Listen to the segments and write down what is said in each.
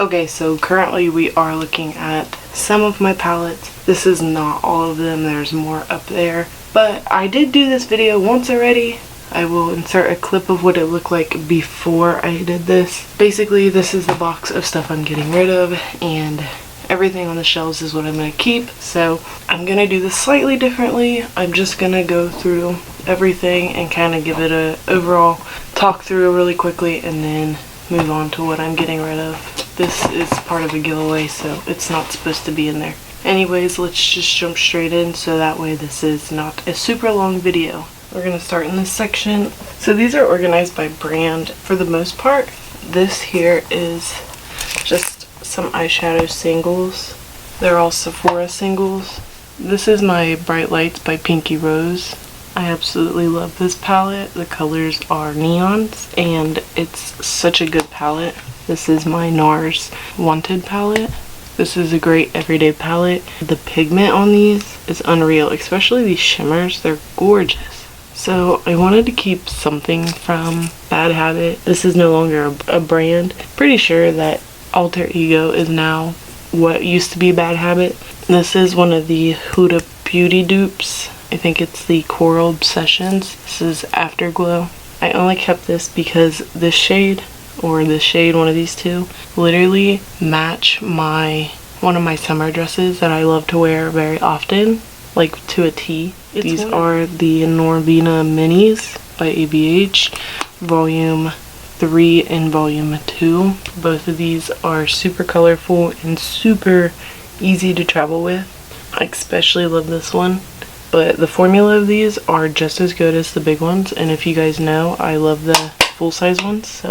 Okay, so currently we are looking at some of my palettes. This is not all of them, there's more up there. But I did do this video once already. I will insert a clip of what it looked like before I did this. Basically, this is the box of stuff I'm getting rid of, and everything on the shelves is what I'm going to keep. So I'm going to do this slightly differently. I'm just going to go through everything and kind of give it a overall talk through really quickly, and then move on to what I'm getting rid of. This is part of a giveaway, so it's not supposed to be in there. Anyways, let's just jump straight in so that way this is not a super long video. We're going to start in this section. So these are organized by brand for the most part. This here is just some eyeshadow singles. They're all Sephora singles. This is my Bright Lights by Pinky Rose. I absolutely love this palette. The colors are neons and it's such a good palette. This is my NARS Wanted palette. This is a great everyday palette. The pigment on these is unreal, especially these shimmers. They're gorgeous. So I wanted to keep something from Bad Habit. This is no longer a brand. Pretty sure that Alter Ego is now what used to be Bad Habit. This is one of the Huda Beauty dupes. I think it's the Coral Obsessions. This is Afterglow. I only kept this because this shade, or this shade, one of these two, literally match one of my summer dresses that I love to wear very often, like to a T. These are the Norvina Minis by ABH, Volume 3 and Volume 2. Both of these are super colorful and super easy to travel with. I especially love this one. But the formula of these are just as good as the big ones, and if you guys know, I love the full-size ones. So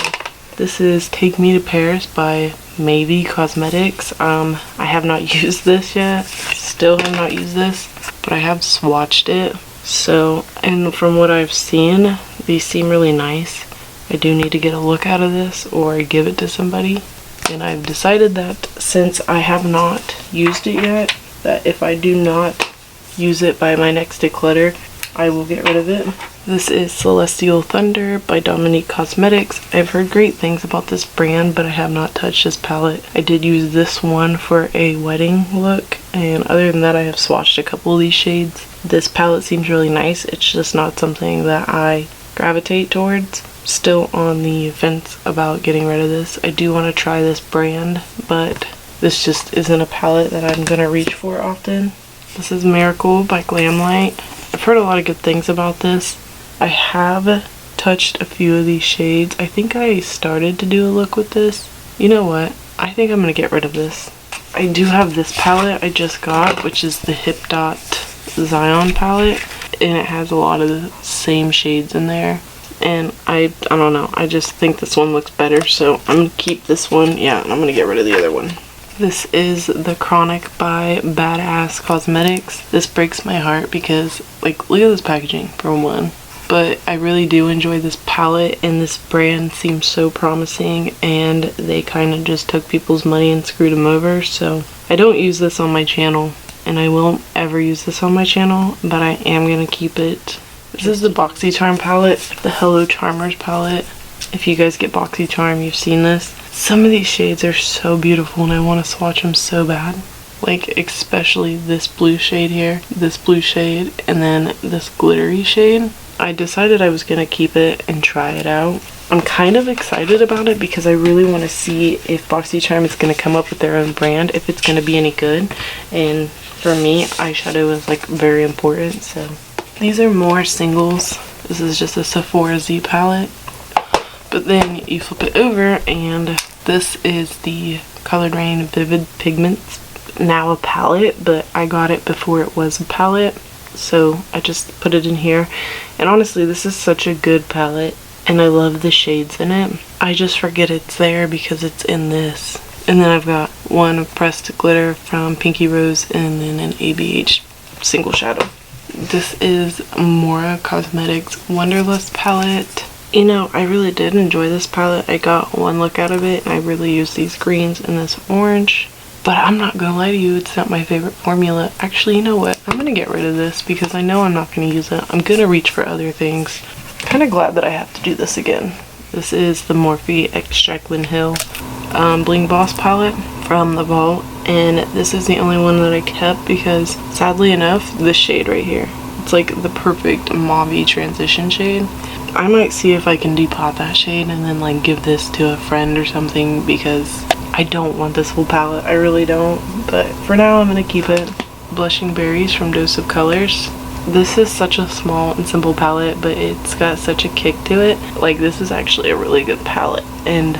this is Take Me to Paris by Maybe Cosmetics. I have not used this yet. Still have not used this, but I have swatched it. So, and from what I've seen, these seem really nice. I do need to get a look out of this or give it to somebody. And I've decided that since I have not used it yet, that if I do not use it by my next declutter, I will get rid of it. This is Celestial Thunder by Dominique Cosmetics. I've heard great things about this brand, but I have not touched this palette. I did use this one for a wedding look, and other than that, I have swatched a couple of these shades. This palette seems really nice. It's just not something that I gravitate towards. Still on the fence about getting rid of this. I do want to try this brand, but this just isn't a palette that I'm gonna reach for often. This is Miracle by Glamlight. I've heard a lot of good things about this. I have touched a few of these shades. I think I started to do a look with this. You know what? I think I'm going to get rid of this. I do have this palette I just got, which is the Hip Dot Zion palette. And it has a lot of the same shades in there. And I don't know. I just think this one looks better. So I'm going to keep this one. Yeah, and I'm going to get rid of the other one. This is The Chronic by Badass Cosmetics. This breaks my heart because, like, look at this packaging, for one. But I really do enjoy this palette, and this brand seems so promising, and they kind of just took people's money and screwed them over. So I don't use this on my channel, and I won't ever use this on my channel, but I am going to keep it. This is the BoxyCharm palette, the Hello Charmers palette. If you guys get BoxyCharm, you've seen this. Some of these shades are so beautiful and I want to swatch them so bad. Like, especially this blue shade here, this blue shade, and then this glittery shade. I decided I was going to keep it and try it out. I'm kind of excited about it because I really want to see if BoxyCharm is going to come up with their own brand, if it's going to be any good. And for me, eyeshadow is like very important. So these are more singles. This is just a Sephora Z palette. But then you flip it over and this is the Colored Rain Vivid Pigments, now a palette, but I got it before it was a palette. So I just put it in here. And honestly, this is such a good palette and I love the shades in it. I just forget it's there because it's in this. And then I've got one pressed glitter from Pinky Rose and then an ABH single shadow. This is Mora Cosmetics Wonderlust palette. You know, I really did enjoy this palette. I got one look out of it and I really used these greens and this orange. But I'm not gonna lie to you, it's not my favorite formula. Actually, you know what? I'm gonna get rid of this because I know I'm not gonna use it. I'm gonna reach for other things. Kind of glad that I have to do this again. This is the Morphe X Jaclyn Hill Bling Boss palette from the vault, and this is the only one that I kept because sadly enough, this shade right here, it's like the perfect mauve transition shade. I might see if I can depot that shade and then like give this to a friend or something, because I don't want this whole palette, I really don't, but for now I'm gonna keep it. Blushing Berries from Dose of Colors. This is such a small and simple palette, but it's got such a kick to it. Like, this is actually a really good palette, and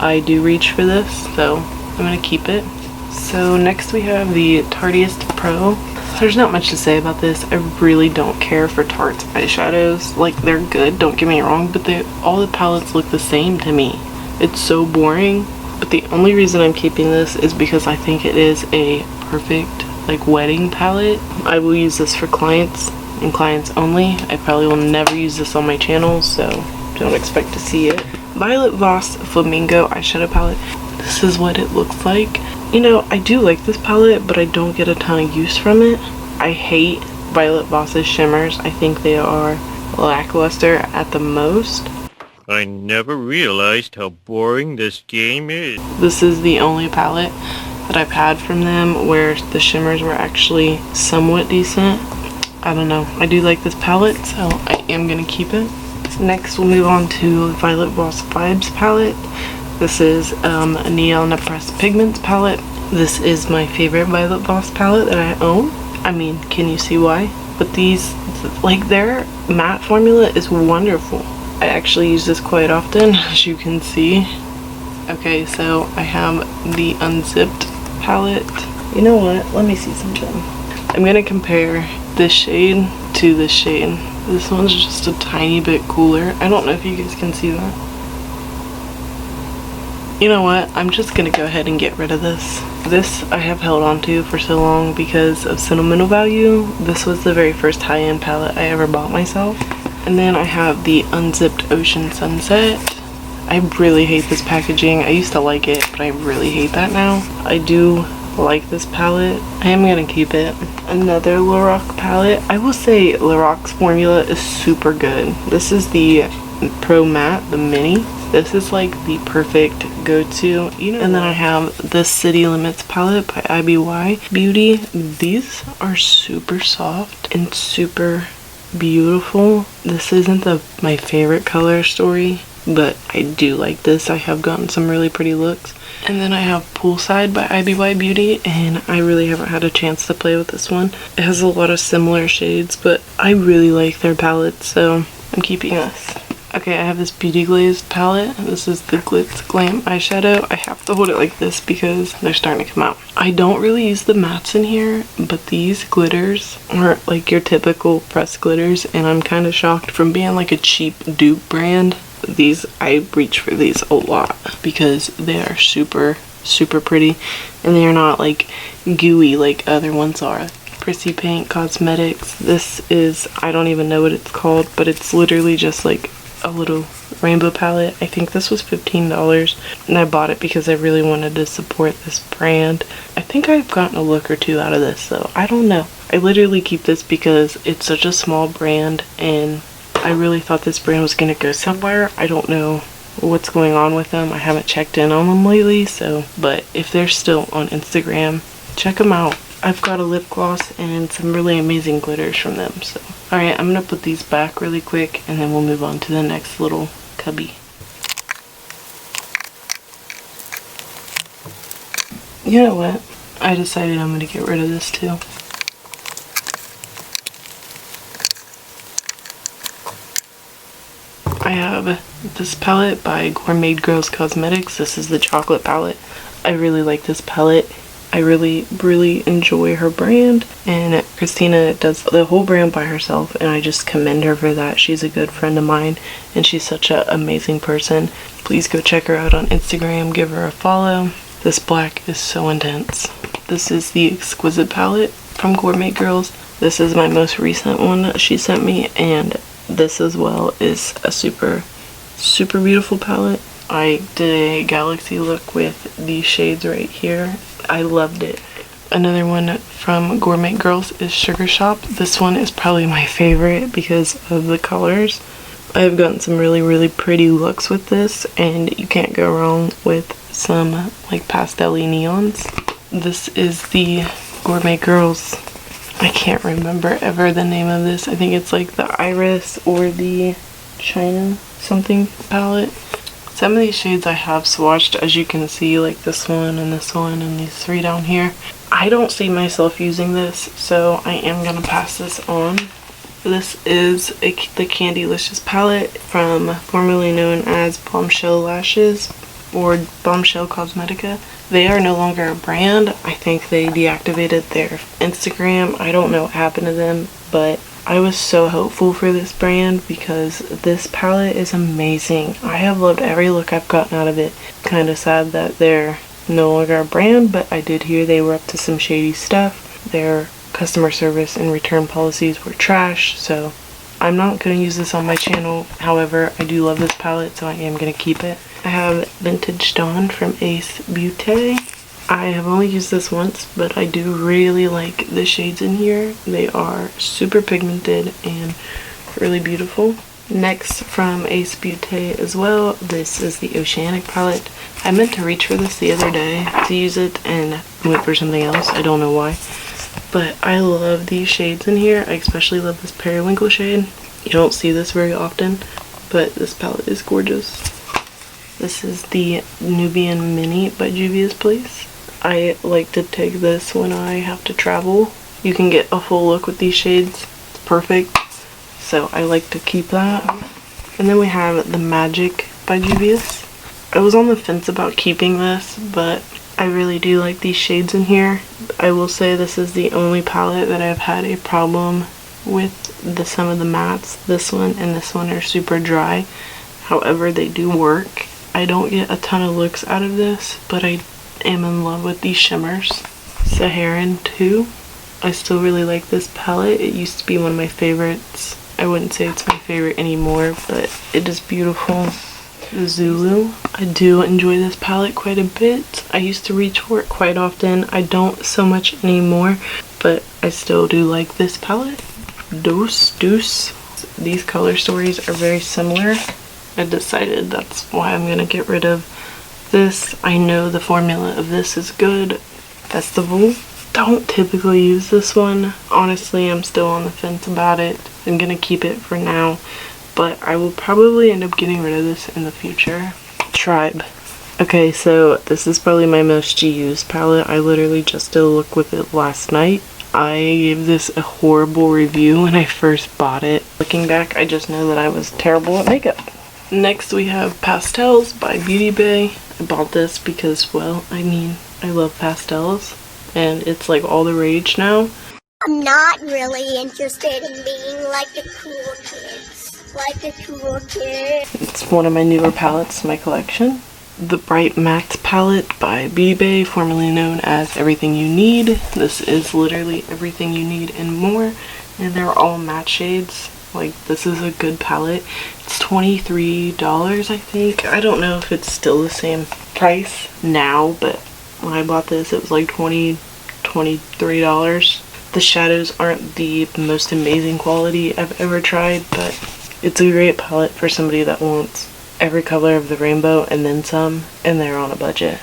I do reach for this, so I'm gonna keep it. So next we have the Tarteist Pro. There's not much to say about this. I really don't care for Tarte's eyeshadows. Like, they're good, don't get me wrong, but all the palettes look the same to me. It's so boring, but the only reason I'm keeping this is because I think it is a perfect like wedding palette. I will use this for clients and clients only. I probably will never use this on my channel, so don't expect to see it. Violet Voss Flamingo eyeshadow palette. This is what it looks like. You know, I do like this palette, but I don't get a ton of use from it. I hate Violet Voss's shimmers. I think they are lackluster at the most. I never realized how boring this game is. This is the only palette that I've had from them where the shimmers were actually somewhat decent. I don't know. I do like this palette, so I am gonna keep it. Next, we'll move on to Violet Voss Vibes palette. This is a Neon Pressed Pigments palette. This is my favorite Violet Voss palette that I own. I mean, can you see why? But these, like, their matte formula is wonderful. I actually use this quite often, as you can see. Okay, so I have the Unzipped palette. You know what? Let me see something. I'm gonna compare this shade to this shade. This one's just a tiny bit cooler. I don't know if you guys can see that. You know what? I'm just gonna go ahead and get rid of this. This I have held on to for so long because of sentimental value. This was the very first high-end palette I ever bought myself. And then I have the Unzipped Ocean Sunset. I really hate this packaging. I used to like it, but I really hate that now. I do like this palette. I am gonna keep it. Another Lorac palette. I will say Lorac's formula is super good. This is the Pro Matte, the mini. This is like the perfect go-to, you know. And then I have the City Limits palette by IBY Beauty. These are super soft and super beautiful. This isn't my favorite color story, but I do like this. I have gotten some really pretty looks. And then I have Poolside by IBY Beauty, and I really haven't had a chance to play with this one. It has a lot of similar shades, but I really like their palette, so I'm keeping this. Okay, I have this Beauty Glazed palette. This is the Glitz Glam eyeshadow. I have to hold it like this because they're starting to come out. I don't really use the mattes in here, but these glitters are like your typical pressed glitters, and I'm kind of shocked from being like a cheap dupe brand. I reach for these a lot because they are super pretty, and they are not like gooey like other ones are. Prissy Paint Cosmetics. This is, I don't even know what it's called, but it's literally just like a little rainbow palette. I think this was $15, and I bought it because I really wanted to support this brand. I think I've gotten a look or two out of this, though. I don't know. I literally keep this because it's such a small brand, and I really thought this brand was going to go somewhere. I don't know what's going on with them. I haven't checked in on them lately, so, but if they're still on Instagram, check them out. I've got a lip gloss and some really amazing glitters from them, so. Alright, I'm going to put these back really quick, and then we'll move on to the next little cubby. You know what? I decided I'm going to get rid of this too. I have this palette by Gourmet Girls Cosmetics. This is the chocolate palette. I really like this palette. I really enjoy her brand, and Christina does the whole brand by herself, and I just commend her for that. She's a good friend of mine, and she's such an amazing person. Please go check her out on Instagram, give her a follow. This black is so intense. This is the Exquisite palette from Gourmet Girls. This is my most recent one that she sent me, and this as well is a super beautiful palette. I did a galaxy look with these shades right here. I loved it. Another one from Gourmet Girls is Sugar Shop. This one is probably my favorite because of the colors. I've gotten some really pretty looks with this, and you can't go wrong with some like pastel-y neons. This is the Gourmet Girls. I can't remember ever the name of this. I think it's like the Iris or the China something palette. Some of these shades I have swatched, as you can see, like this one and these 3 down here. I don't see myself using this, so I am gonna pass this on. This is the Candylicious palette from formerly known as Bombshell Lashes or Bombshell Cosmetica. They are no longer a brand. I think they deactivated their Instagram. I don't know what happened to them, but I was so hopeful for this brand because this palette is amazing. I have loved every look I've gotten out of it. Kind of sad that they're no longer a brand, but I did hear they were up to some shady stuff. Their customer service and return policies were trash, so I'm not going to use this on my channel. However, I do love this palette, so I am going to keep it. I have Vintage Dawn from Ace Beauté. I have only used this once, but I do really like the shades in here. They are super pigmented and really beautiful. Next, from Ace Beauté as well, this is the Oceanic palette. I meant to reach for this the other day to use it and went for something else. I don't know why. But I love these shades in here. I especially love this Periwinkle shade. You don't see this very often, but this palette is gorgeous. This is the Nubian Mini by Juvia's Place. I like to take this when I have to travel. You can get a full look with these shades. It's perfect. So I like to keep that. And then we have the Magic by Juvia's. I was on the fence about keeping this, but I really do like these shades in here. I will say this is the only palette that I've had a problem with. Some of the mattes, this one and this one, are super dry. However, they do work. I don't get a ton of looks out of this, but I am in love with these shimmers. Saharan 2. I still really like this palette. It used to be one of my favorites. I wouldn't say it's my favorite anymore, but it is beautiful. Zulu. I do enjoy this palette quite a bit. I used to reach for it quite often. I don't so much anymore, but I still do like this palette. Deuce. These color stories are very similar. I decided that's why I'm gonna get rid of this. I know the formula of this is good. Festival. Don't typically use this one. Honestly, I'm still on the fence about it. I'm gonna keep it for now, but I will probably end up getting rid of this in the future. Tribe. Okay, so this is probably my most used palette. I literally just did a look with it last night. I gave this a horrible review when I first bought it. Looking back, I just know that I was terrible at makeup. Next we have Pastels by Beauty Bay. I bought this because, well, I mean, I love pastels and it's like all the rage now. I'm not really interested in being like the cool kids. Like the cool kids. It's one of my newer palettes in my collection. The Bright Matte palette by Beauty Bay, formerly known as Everything You Need. This is literally everything you need and more. And they're all matte shades. Like, this is a good palette. It's $23, I think. I don't know if it's still the same price now, but when I bought this, it was like $23. The shadows aren't the most amazing quality I've ever tried, but it's a great palette for somebody that wants every color of the rainbow and then some, and they're on a budget.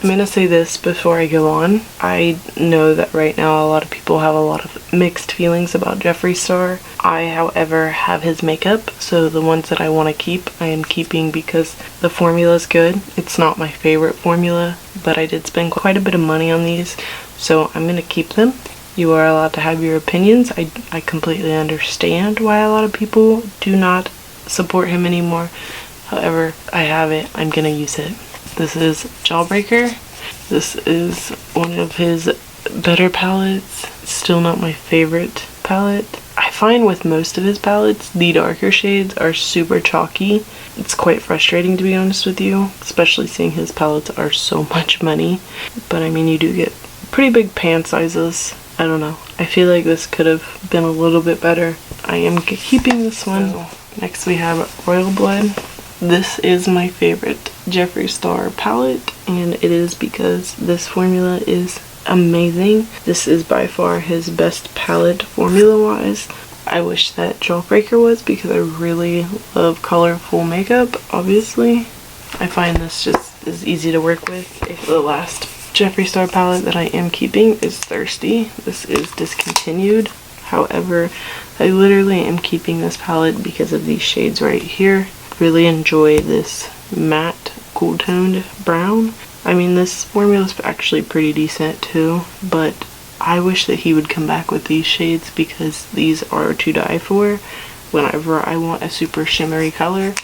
I'm gonna say this before I go on. I know that right now a lot of people have a lot of mixed feelings about Jeffree Star. I, however, have his makeup, so the ones that I want to keep, I am keeping because the formula is good. It's not my favorite formula, but I did spend quite a bit of money on these, so I'm gonna keep them. You are allowed to have your opinions. I completely understand why a lot of people do not support him anymore. However, I have it. I'm gonna use it. This is Jawbreaker. This is one of his better palettes. It's still not my favorite palette. I find with most of his palettes, the darker shades are super chalky. It's quite frustrating, to be honest with you, especially seeing his palettes are so much money. But I mean, you do get pretty big pan sizes. I don't know. I feel like this could have been a little bit better. I am keeping this one. Next we have Royal Blood. This is my favorite Jeffree Star palette, and it is because this formula is amazing. This is by far his best palette formula-wise. I wish that Jawbreaker was, because I really love colorful makeup, obviously. I find this just This is easy to work with. The last Jeffree Star palette that I am keeping is Thirsty. This is discontinued. However, I literally am keeping this palette because of these shades right here. Really enjoy this matte, cool toned brown. I mean, this formula is actually pretty decent too, but I wish that he would come back with these shades because these are to die for whenever I want a super shimmery color.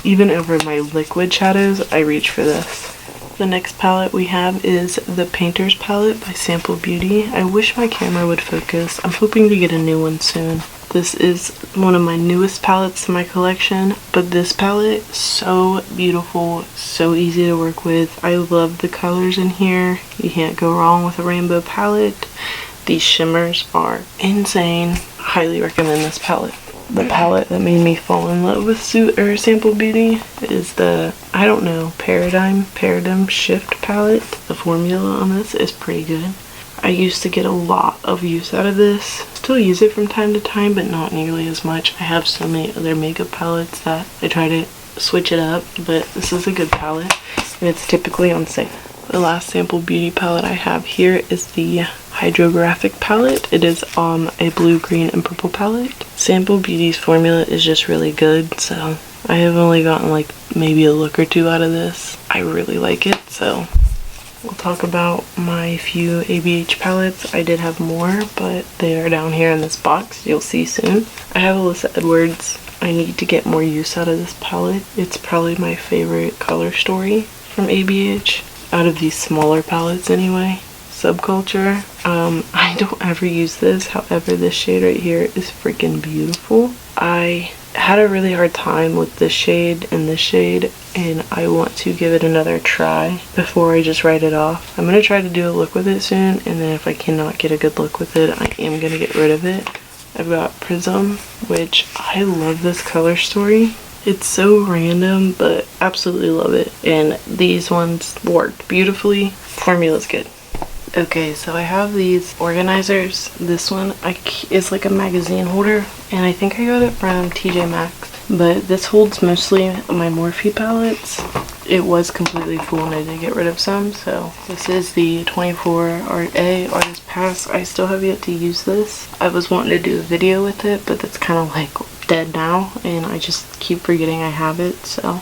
Even over my liquid shadows, I reach for this. The next palette we have is the Painter's Palette by Sample Beauty. I wish my camera would focus. I'm hoping to get a new one soon. This is one of my newest palettes to my collection, but this palette, so beautiful, so easy to work with. I love the colors in here. You can't go wrong with a rainbow palette. These shimmers are insane. Highly recommend this palette. The palette that made me fall in love with Sample Beauty is the, I don't know, Paradigm Shift palette. The formula on this is pretty good. I used to get a lot of use out of this. Still use it from time to time, but not nearly as much. I have so many other makeup palettes that I try to switch it up, but this is a good palette, and it's typically on sale. The last Sample Beauty palette I have here is the Hydrographic palette. It is a blue, green, and purple palette. Sample Beauty's formula is just really good, so I have only gotten like maybe a look or two out of this. I really like it, so we'll talk about my few ABH palettes. I did have more, but they are down here in this box. You'll see soon. I have Alyssa Edwards. I need to get more use out of this palette. It's probably my favorite color story from ABH. Out of these smaller palettes anyway. Subculture. I don't ever use this, however this shade right here is freaking beautiful. I had a really hard time with this shade and this shade, and I want to give it another try before I just write it off. I'm going to try to do a look with it soon, and then if I cannot get a good look with it, I am going to get rid of it. I've got Prism, which I love this color story. It's so random, but absolutely love it. And these ones worked beautifully. Formula's good. Okay, so I have these organizers. This one is like a magazine holder, and I think I got it from TJ Maxx. But this holds mostly my Morphe palettes. It was completely full and I did get rid of some, so this is the 24 Art A Artist Pass. I still have yet to use this. I was wanting to do a video with it, but that's kind of like dead now, and I just keep forgetting I have it, so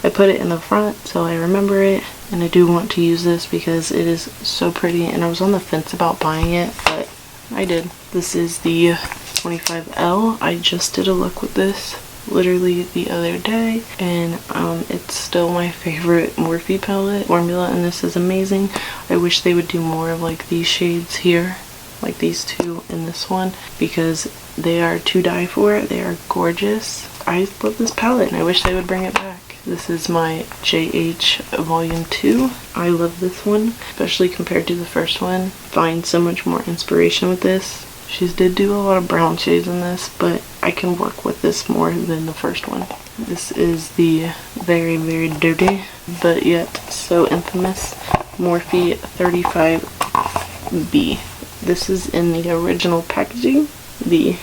I put it in the front so I remember it, and I do want to use this because it is so pretty, and I was on the fence about buying it, but I did. This is the 25L. I just did a look with this literally the other day, and it's still my favorite Morphe palette formula, and this is amazing. I wish they would do more of like these shades here, like these two and this one, because they are to die for. They are gorgeous. I love this palette and I wish they would bring it back. This is my JH Volume 2. I love this one, especially compared to the first one. Find so much more inspiration with this. She did do a lot of brown shades in this, but I can work with this more than the first one. This is the very, very dirty, but yet so infamous Morphe 35B. This is in the original packaging, the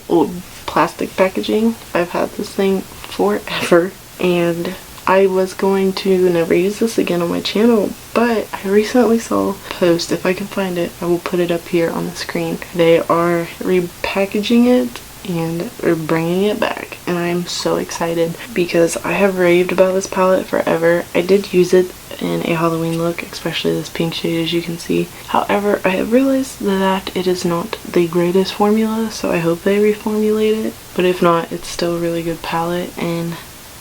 old plastic packaging. I've had this thing forever, and I was going to never use this again on my channel, but I recently saw a post. If I can find it, I will put it up here on the screen. They are repackaging it and are bringing it back, and I'm so excited because I have raved about this palette forever. I did use it in a Halloween look, especially this pink shade, as you can see. However, I have realized that it is not the greatest formula, so I hope they reformulate it, but if not, it's still a really good palette, and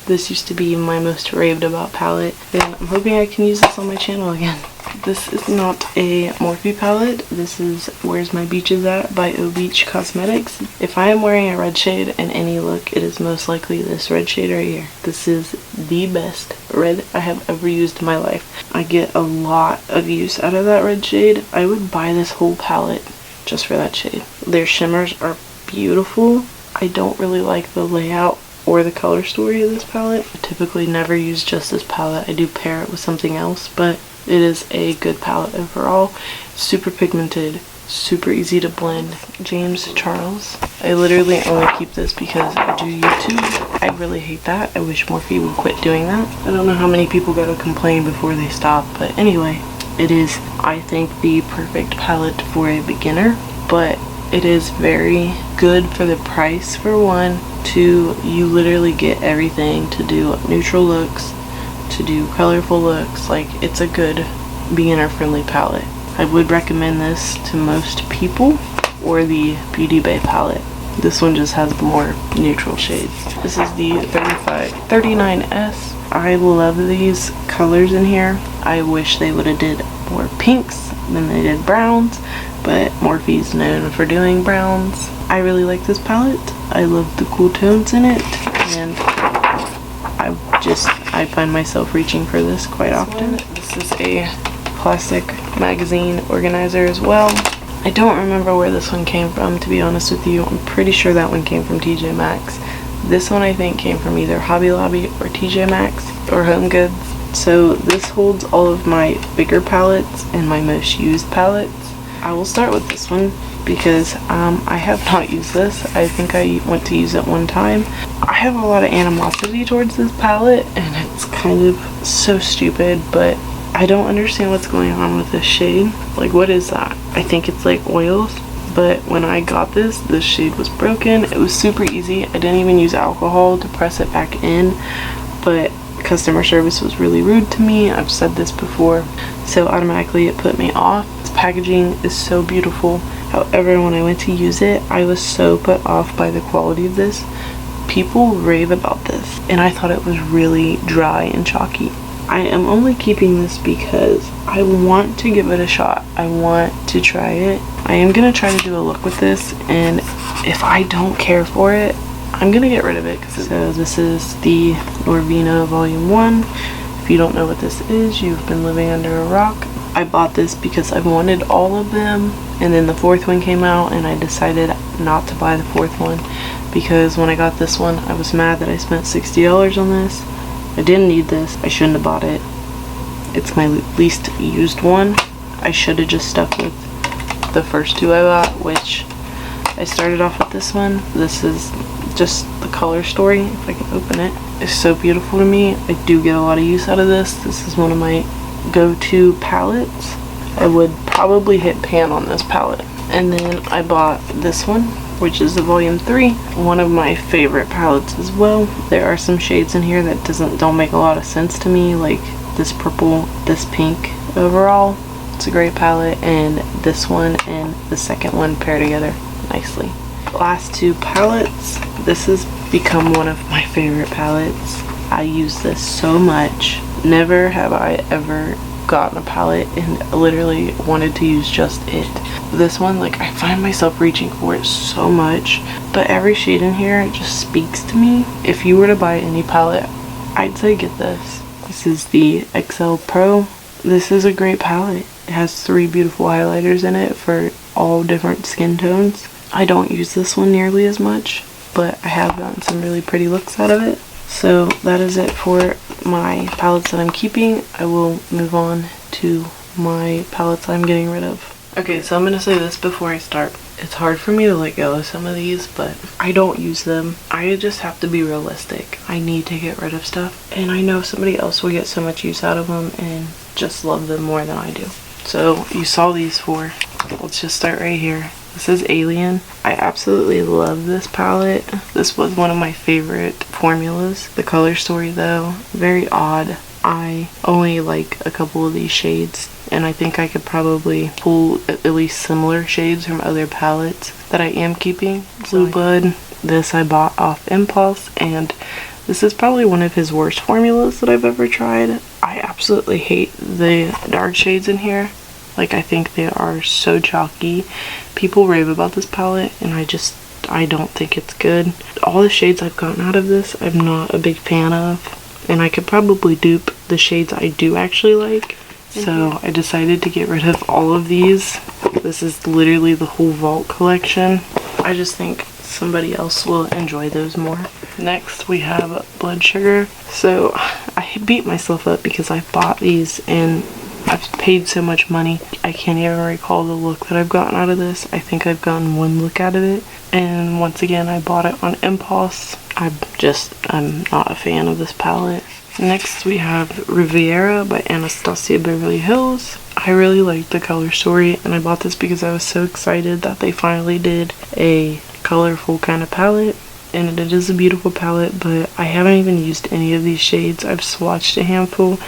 this used to be my most raved about palette, and I'm hoping I can use this on my channel again. This is not a Morphe palette. This is Where's My Beaches At by O Beach Cosmetics. If I am wearing a red shade in any look, it is most likely this red shade right here. This is the best red I have ever used in my life. I get a lot of use out of that red shade. I would buy this whole palette just for that shade. Their shimmers are beautiful. I don't really like the layout or the color story of this palette. I typically never use just this palette. I do pair it with something else, but it is a good palette overall. Super pigmented, super easy to blend. James Charles. I literally only keep this because I do YouTube. I really hate that. I wish Morphe would quit doing that. I don't know how many people gotta complain before they stop, but anyway, it is, I think, the perfect palette for a beginner, but it is very good for the price, for one. Two, you literally get everything to do neutral looks, to do colorful looks. Like, it's a good beginner friendly palette. I would recommend this to most people, or the Beauty Bay palette. This one just has more neutral shades. This is the 39S. I love these colors in here. I wish they would have did more pinks than they did browns, but Morphe's known for doing browns. I really like this palette. I love the cool tones in it, and I find myself reaching for this quite often. This is a plastic magazine organizer as well. I don't remember where this one came from, to be honest with you. I'm pretty sure that one came from TJ Maxx. This one I think came from either Hobby Lobby or TJ Maxx or Home Goods. So this holds all of my bigger palettes and my most used palettes. I will start with this one because I have not used this. I think I went to use it one time. I have a lot of animosity towards this palette, and it's kind of so stupid, but I don't understand what's going on with this shade. Like, what is that? I think it's like oils, but when I got this shade was broken. It was super easy. I didn't even use alcohol to press it back in, but customer service was really rude to me. I've said this before, so automatically it put me off. This packaging is so beautiful. However, when I went to use it, I was so put off by the quality of this. People rave about this, and I thought it was really dry and chalky. I am only keeping this because I want to give it a shot. I want to try it. I am going to try to do a look with this, and if I don't care for it, I'm going to get rid of it. So this is the Norvina Volume 1. If you don't know what this is, you've been living under a rock. I bought this because I wanted all of them, and then the fourth one came out, and I decided not to buy the fourth one because when I got this one, I was mad that I spent $60 on this. I didn't need this. I shouldn't have bought it. It's my least used one. I should have just stuck with the first two I bought, which I started off with this one. This is just the color story. If I can open it, it's so beautiful to me. I do get a lot of use out of this. This is one of my go-to palettes. I would probably hit pan on this palette. And then I bought this one, which is the Volume 3, one of my favorite palettes as well. There are some shades in here that don't make a lot of sense to me, like this purple, this pink. Overall, it's a great palette, and this one and the second one pair together nicely. Last two palettes. This has become one of my favorite palettes. I use this so much. Never have I ever gotten a palette and literally wanted to use just it. This one, like, I find myself reaching for it so much, but every shade in here just speaks to me. If you were to buy any palette, I'd say get this. This is the XL Pro. This is a great palette. It has 3 beautiful highlighters in it for all different skin tones. I don't use this one nearly as much, but I have gotten some really pretty looks out of it. So that is it for my palettes that I'm keeping. I will move on to my palettes I'm getting rid of. Okay, so I'm going to say this before I start. It's hard for me to let go of some of these, but I don't use them. I just have to be realistic. I need to get rid of stuff, and I know somebody else will get so much use out of them and just love them more than I do. So you saw these 4. Let's just start right here. This is Alien. I absolutely love this palette. This was one of my favorite formulas. The color story, though, very odd. I only like a couple of these shades, and I think I could probably pull at least similar shades from other palettes that I am keeping. Blue Bud. This I bought off impulse, and this is probably one of his worst formulas that I've ever tried. I absolutely hate the dark shades in here. Like, I think they are so chalky. People rave about this palette, and I don't think it's good. All the shades I've gotten out of this, I'm not a big fan of, and I could probably dupe the shades I do actually like. So I decided to get rid of all of these. This is literally the whole vault collection. I just think somebody else will enjoy those more. Next we have Blood Sugar. So I beat myself up because I bought these and I've paid so much money. I can't even recall the look that I've gotten out of this. I think I've gotten one look out of it. And once again, I bought it on impulse. I'm not a fan of this palette. Next we have Riviera by Anastasia Beverly Hills. I really liked the color story, and I bought this because I was so excited that they finally did a colorful kind of palette. And it is a beautiful palette, but I haven't even used any of these shades. I've swatched a handful,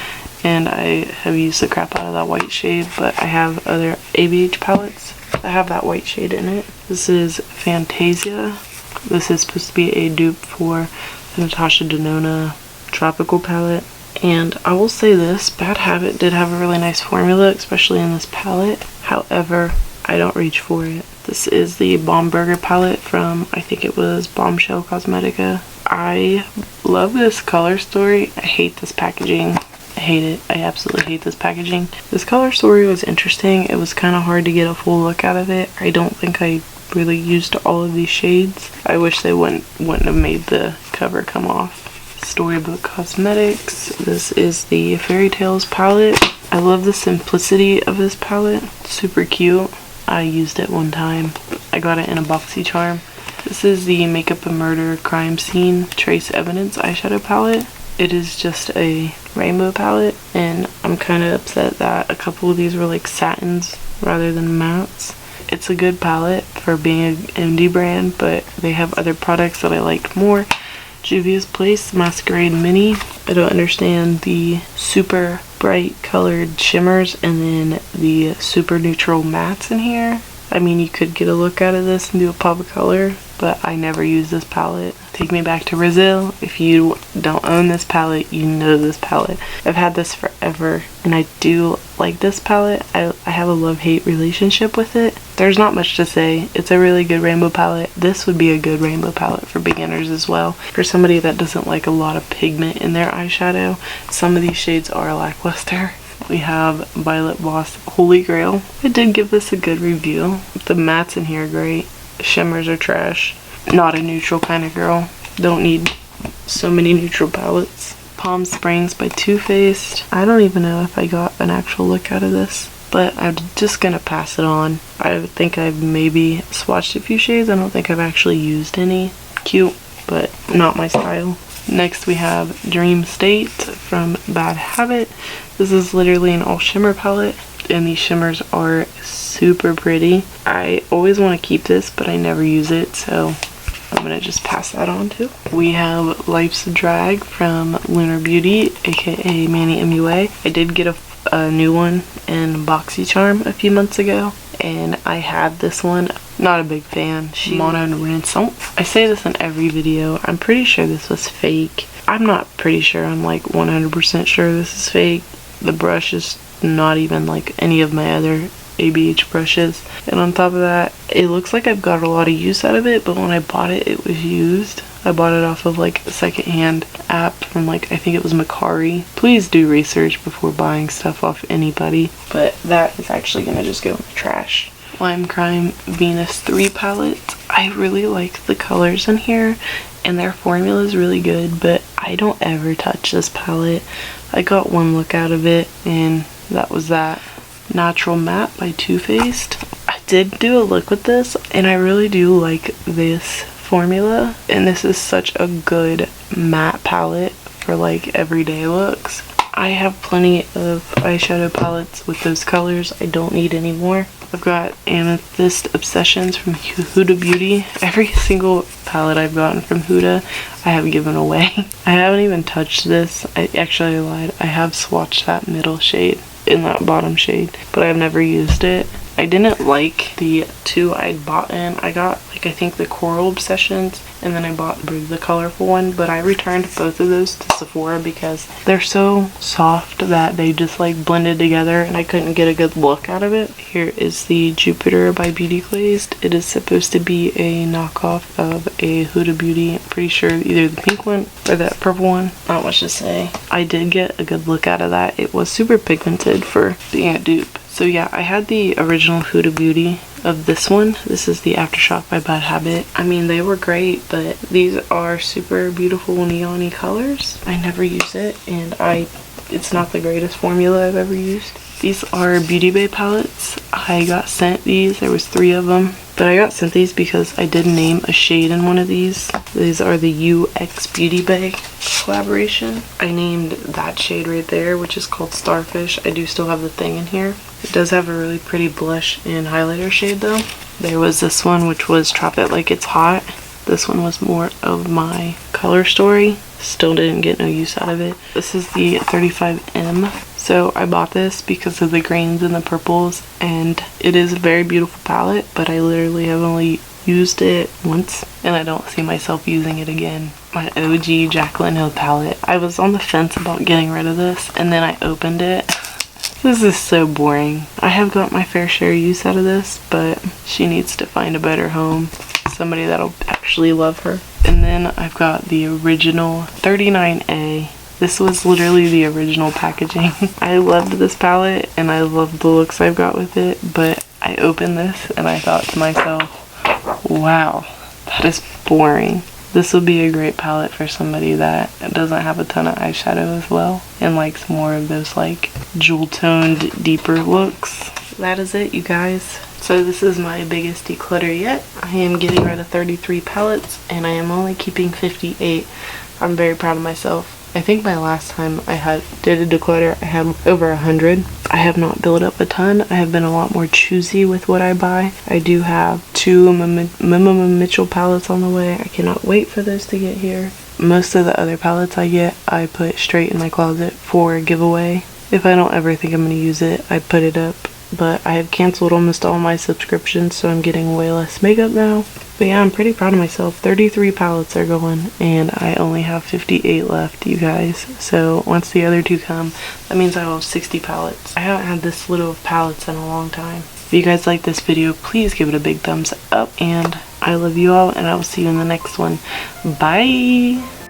and I have used the crap out of that white shade, but I have other ABH palettes that have that white shade in it. This is Fantasia. This is supposed to be a dupe for the Natasha Denona Tropical palette. And I will say this, Bad Habit did have a really nice formula, especially in this palette. However, I don't reach for it. This is the Bomberger palette from, I think it was Bombshell Cosmetica. I love this color story. I hate this packaging. I hate it. I absolutely hate this packaging. This color story was interesting. It was kind of hard to get a full look out of it. I don't think I really used all of these shades. I wish they wouldn't have made the cover come off. Storybook Cosmetics. This is the Fairy Tales palette. I love the simplicity of this palette. Super cute. I used it one time. I got it in a boxy charm. This is the Makeup and Murder Crime Scene Trace Evidence eyeshadow palette. It is just a rainbow palette, and I'm kind of upset that a couple of these were like satins rather than mattes. It's a good palette for being an indie brand, but they have other products that I liked more. Juvia's Place Masquerade Mini. I don't understand the super bright colored shimmers and then the super neutral mattes in here. I mean, you could get a look out of this and do a pop of color, but I never use this palette. Take me back to Brazil. If you don't own this palette, you know this palette. I've had this forever, and I do like this palette. I have a love-hate relationship with it. There's not much to say. It's a really good rainbow palette. This would be a good rainbow palette for beginners as well. For somebody that doesn't like a lot of pigment in their eyeshadow, some of these shades are lackluster. We have Violet Voss Holy Grail. I did give this a good review. The mattes in here are great. The shimmers are trash. Not a neutral kind of girl. Don't need so many neutral palettes. Palm Springs by Too Faced. I don't even know if I got an actual look out of this, but I'm just gonna pass it on. I think I've maybe swatched a few shades. I don't think I've actually used any. Cute, but not my style. Next we have Dream State from Bad Habit. This is literally an all shimmer palette, and these shimmers are super pretty. I always want to keep this, but I never use it, so I'm gonna just pass that on too. We have Life's Drag from Lunar Beauty, aka Manny MUA. I did get a new one in Boxy Charm a few months ago, and I had this one. Not a big fan. Mono Ransom. I say this in every video. I'm pretty sure this was fake. I'm not pretty sure. I'm like 100% sure this is fake. The brush is not even like any of my other ABH brushes, and on top of that, it looks like I've got a lot of use out of it, but when I bought it, it was used. I bought it off of like a secondhand app from like, I think it was Macari. Please do research before buying stuff off anybody, but that is actually gonna just go in the trash. Lime Crime Venus 3 palette. I really like the colors in here, and their formula is really good, but I don't ever touch this palette. I got one look out of it, and that was that. Natural Matte by Too Faced. I did do a look with this, and I really do like this formula, and this is such a good matte palette for like everyday looks. I have plenty of eyeshadow palettes with those colors. I don't need any more. I've got Amethyst Obsessions from Huda Beauty. Every single palette I've gotten from Huda, I have given away. I haven't even touched this. I lied. I have swatched that middle shade in that bottom shade, but I've never used it. I didn't like the two I'd bought in. I got like, I think the Coral Obsessions, and then I bought the colorful one, but I returned both of those to Sephora because they're so soft that they just like blended together, and I couldn't get a good look out of it. Here is the Jupiter by Beauty Glazed. It is supposed to be a knockoff of a Huda Beauty. I'm pretty sure either the pink one or that purple one. Not much to say. I did get a good look out of that. It was super pigmented for being a dupe. So yeah, I had the original Huda Beauty of this one. This is the Aftershock by Bad Habit. I mean, they were great, but these are super beautiful neon-y colors. I never use it, and it's not the greatest formula I've ever used. These are Beauty Bay palettes. I got sent these. There was 3 of them. But I got sent these because I did name a shade in one of these. These are the UX Beauty Bay collaboration. I named that shade right there, which is called Starfish. I do still have the thing in here. It does have a really pretty blush and highlighter shade though. There was this one which was Drop It Like It's Hot. This one was more of my color story. Still didn't get no use out of it. This is the 35M. So I bought this because of the greens and the purples, and it is a very beautiful palette, but I literally have only used it once and I don't see myself using it again. My OG Jaclyn Hill palette. I was on the fence about getting rid of this, and then I opened it. This is so boring. I have got my fair share use out of this, but she needs to find a better home. Somebody that'll actually love her. And then I've got the original 39A. This was literally the original packaging. I loved this palette and I loved the looks I've got with it, but I opened this and I thought to myself, wow, that is boring. This would be a great palette for somebody that doesn't have a ton of eyeshadow as well and likes more of those like jewel toned deeper looks. That is it, you guys. So this is my biggest declutter yet. I am getting rid of 33 palettes and I am only keeping 58. I'm very proud of myself. I think my last time I did a declutter, I had over 100. I have not built up a ton. I have been a lot more choosy with what I buy. I do have 2 Mitchell palettes on the way. I cannot wait for those to get here. Most of the other palettes I get, I put straight in my closet for a giveaway. If I don't ever think I'm going to use it, I put it up. But I have canceled almost all my subscriptions, so I'm getting way less makeup now. But yeah, I'm pretty proud of myself. 33 palettes are going, and I only have 58 left, you guys. So once the other 2 come, that means I will have 60 palettes. I haven't had this little of palettes in a long time. If you guys like this video, please give it a big thumbs up, and I love you all, and I will see you in the next one. Bye!